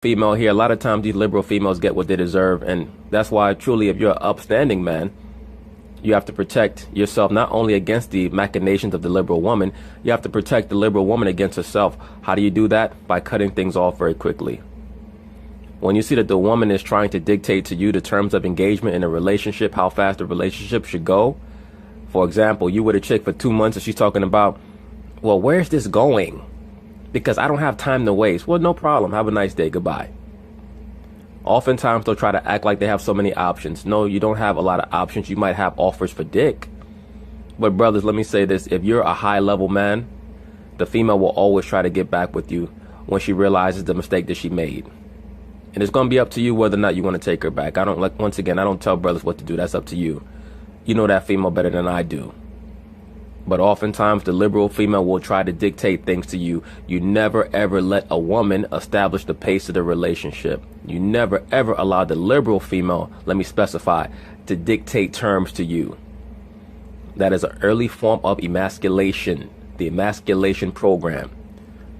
Female here, a lot of times these liberal females get what they deserve, and that's why truly if you're an upstanding man, you have to protect yourself not only against the machinations of the liberal woman, you have to protect the liberal woman against herself. How do you do that? By cutting things off very quickly. When you see that the woman is trying to dictate to you the terms of engagement in a relationship, how fast the relationship should go. For example, you with a chick for 2 months and she's talking about, well, where's this going? Because I don't have time to waste. Well, no problem. Have a nice day. Goodbye. Oftentimes, they'll try to act like they have so many options. No, you don't have a lot of options. You might have offers for dick. But brothers, let me say this. If you're a high-level man, the female will always try to get back with you when she realizes the mistake that she made. And it's going to be up to you whether or not you want to take her back. Once again, I don't tell brothers what to do. That's up to you. You know that female better than I do. But oftentimes the liberal female will try to dictate things to you. You never ever let a woman establish the pace of the relationship. You never ever allow the liberal female, let me specify, to dictate terms to you. That is an early form of emasculation, the emasculation program.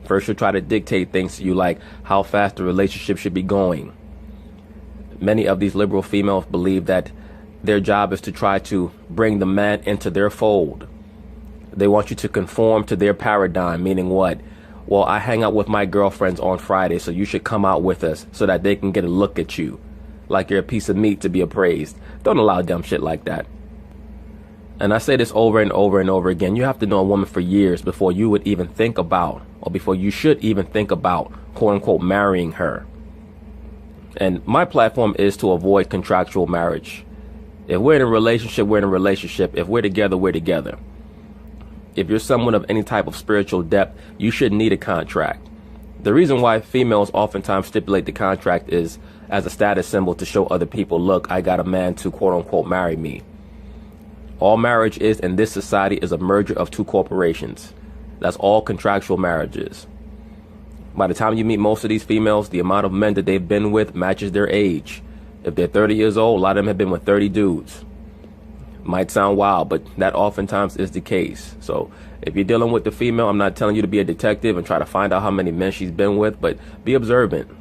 First she'll try to dictate things to you like how fast the relationship should be going. Many of these liberal females believe that their job is to try to bring the man into their fold. They want you to conform to their paradigm, meaning what? Well, I hang out with my girlfriends on Friday, so you should come out with us so that they can get a look at you like you're a piece of meat to be appraised. Don't allow dumb shit like that. And I say this over and over and over again. You have to know a woman for years before you would even think about, or before you should even think about, quote unquote, marrying her. And my platform is to avoid contractual marriage. If we're in a relationship, we're in a relationship. If we're together, we're together. If you're someone of any type of spiritual depth, you shouldn't need a contract. The reason why females oftentimes stipulate the contract is as a status symbol to show other people, look, I got a man to quote unquote marry me. All marriage is in this society is a merger of two corporations. That's all contractual marriage is. By the time you meet most of these females, the amount of men that they've been with matches their age. If they're 30 years old, a lot of them have been with 30 dudes. Might sound wild, but that oftentimes is the case. So if you're dealing with the female, I'm not telling you to be a detective and try to find out how many men she's been with, but be observant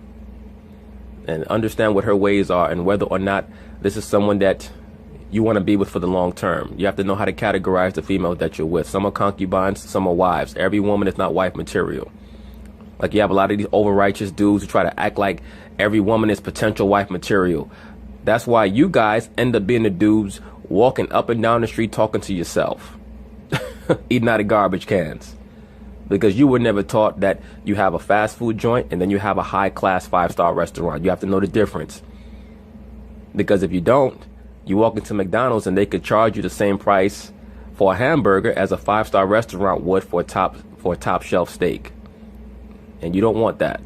and understand what her ways are and whether or not this is someone that you want to be with for the long term. You have to know how to categorize the females that you're with. Some are concubines, some are wives. Every woman is not wife material. Like you have a lot of these over-righteous dudes who try to act like every woman is potential wife material. That's why you guys end up being the dudes walking up and down the street talking to yourself, eating out of garbage cans, because you were never taught that you have a fast food joint and then you have a high-class 5-star restaurant. You have to know the difference, because if you don't, you walk into McDonald's and they could charge you the same price for a hamburger as a 5-star restaurant would for a top shelf steak, and you don't want that.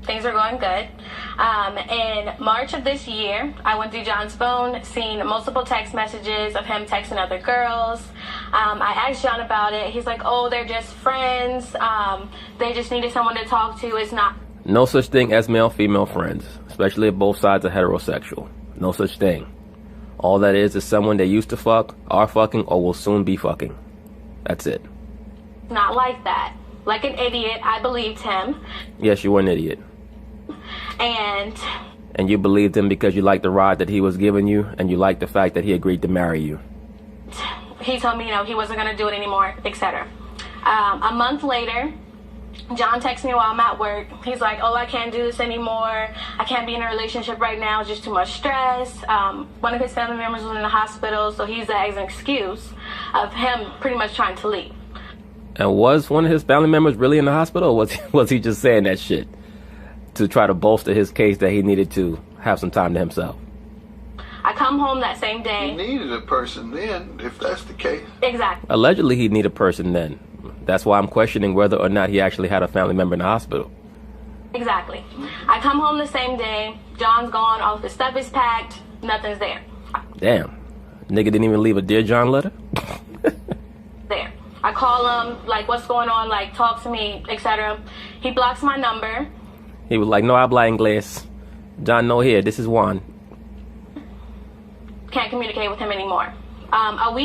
Things are going good. In March of this year, I went through John's phone, seen multiple text messages of him texting other girls. I asked John about it. He's like, oh, they're just friends. They just needed someone to talk to. It's not. No such thing as male-female friends, especially if both sides are heterosexual. No such thing. All that is someone they used to fuck, are fucking, or will soon be fucking. That's it. Not like that. Like an idiot, I believed him. Yes, you were an idiot. And you believed him because you liked the ride that he was giving you, and you liked the fact that he agreed to marry you. He told me, he wasn't going to do it anymore, etc. A month later, John texts me while I'm at work. He's like, oh, I can't do this anymore. I can't be in a relationship right now. It's just too much stress. One of his family members was in the hospital, so he's that as an excuse of him pretty much trying to leave. And was one of his family members really in the hospital, or was he just saying that shit to try to bolster his case that he needed to have some time to himself? I come home that same day. He needed a person then, if that's the case. Exactly. Allegedly, he needed a person then. That's why I'm questioning whether or not he actually had a family member in the hospital. Exactly. I come home the same day. John's gone. All of his stuff is packed. Nothing's there. Damn. Nigga didn't even leave a Dear John letter? There. I call him, like, what's going on? Like, talk to me, etc. He blocks my number. He was like, no habla inglés. John, no here. This is Juan. Can't communicate with him anymore. A week